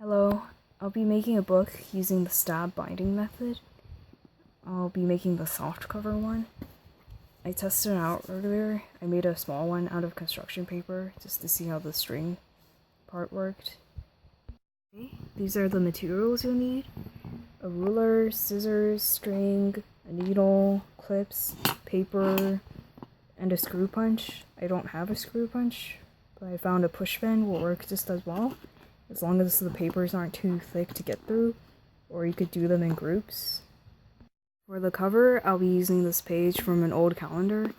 Hello, I'll be making a book using the stab binding method. I'll be making the softcover one. I tested it out earlier. I made a small one out of construction paper just to see how the string part worked. Okay, these are the materials you'll need: a ruler, scissors, string, a needle, clips, paper, and a screw punch. I don't have a screw punch, but I found a push pin will work just as well, as long as the papers aren't too thick to get through, or you could do them in groups. For the cover, I'll be using this page from an old calendar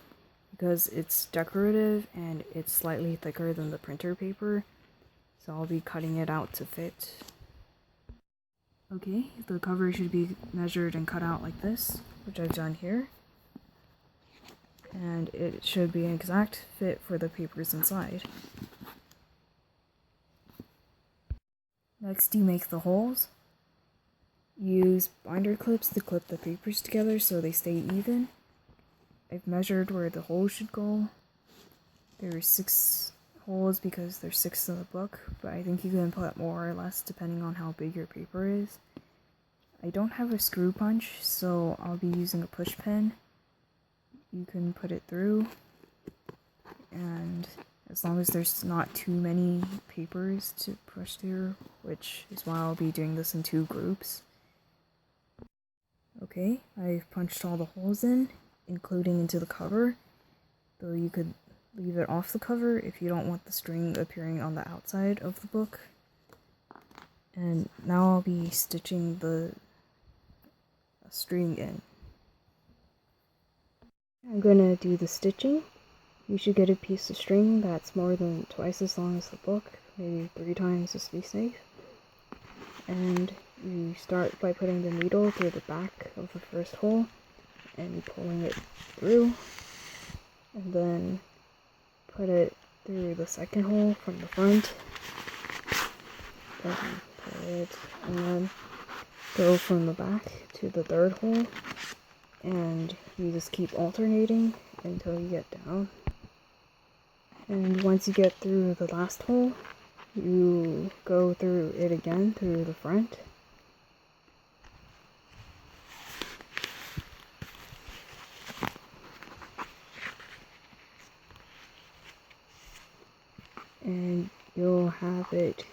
because it's decorative and it's slightly thicker than the printer paper, so I'll be cutting it out to fit. Okay, the cover should be measured and cut out like this, which I've done here. And it should be an exact fit for the papers inside. Next, you make the holes. Use binder clips to clip the papers together so they stay even. I've measured where the holes should go. There are 6 holes because there's 6 in the book, but I think you can put more or less depending on how big your paper is. I don't have a screw punch, so I'll be using a push pin. You can put it through, and as long as there's not too many papers to push through, which is why I'll be doing this in 2 groups. Okay, I've punched all the holes in, including into the cover, though you could leave it off the cover if you don't want the string appearing on the outside of the book. And now I'll be stitching the string in. I'm gonna do the stitching. You should get a piece of string that's more than twice as long as the book, maybe 3 times just to be safe. And you start by putting the needle through the back of the first hole and pulling it through, and then put it through the second hole from the front, then pull it, and then go from the back to the third hole, and you just keep alternating until you get down. And once you get through the last hole, you go through it again through the front. And you'll have it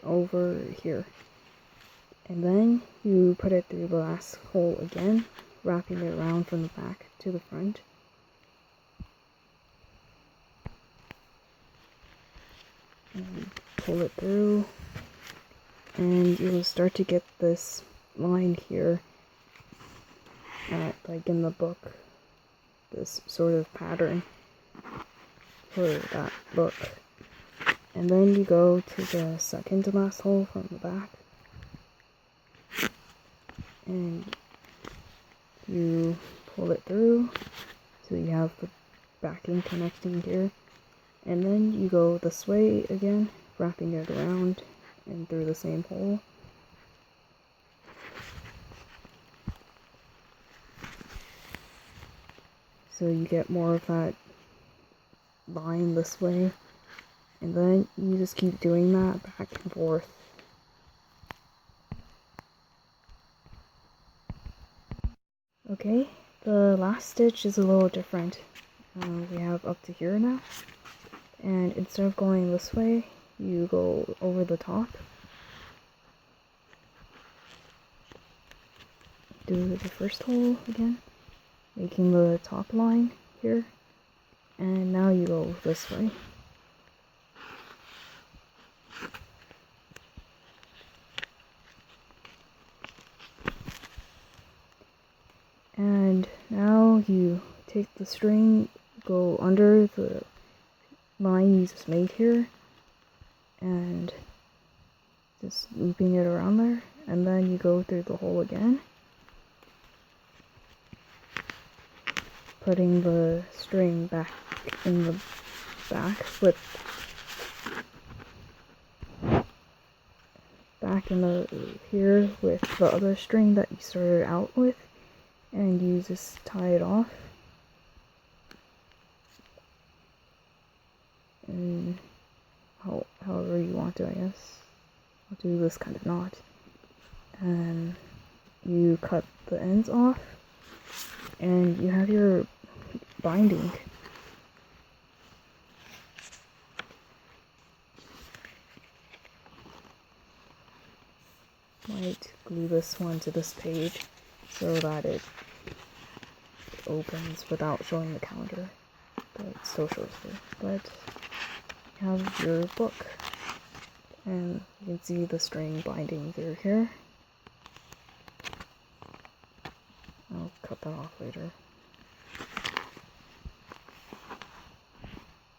over here. And then you put it through the last hole again, wrapping it around from the back to the front. And pull it through, and you'll start to get this line here, like in the book, this sort of pattern for that book. And then you go to the second to last hole from the back, and you pull it through so you have the backing connecting here. And then you go this way again, wrapping it around and through the same hole. So you get more of that line this way. And then you just keep doing that back and forth. Okay, the last stitch is a little different. We have up to here now. And instead of going this way, you go over the top. Do the first hole again, making the top line here. And now you go this way. And now you take the string, go under the line you just made here, and just looping it around there, and then you go through the hole again, putting the string back in the back here with the other string that you started out with, and you just tie it off. And however you want to, I guess. I'll do this kind of knot. And you cut the ends off, and you have your binding. Might glue this one to this page so that it opens without showing the calendar, but it still shows it. But you have your book, and you can see the string binding through here. I'll cut that off later.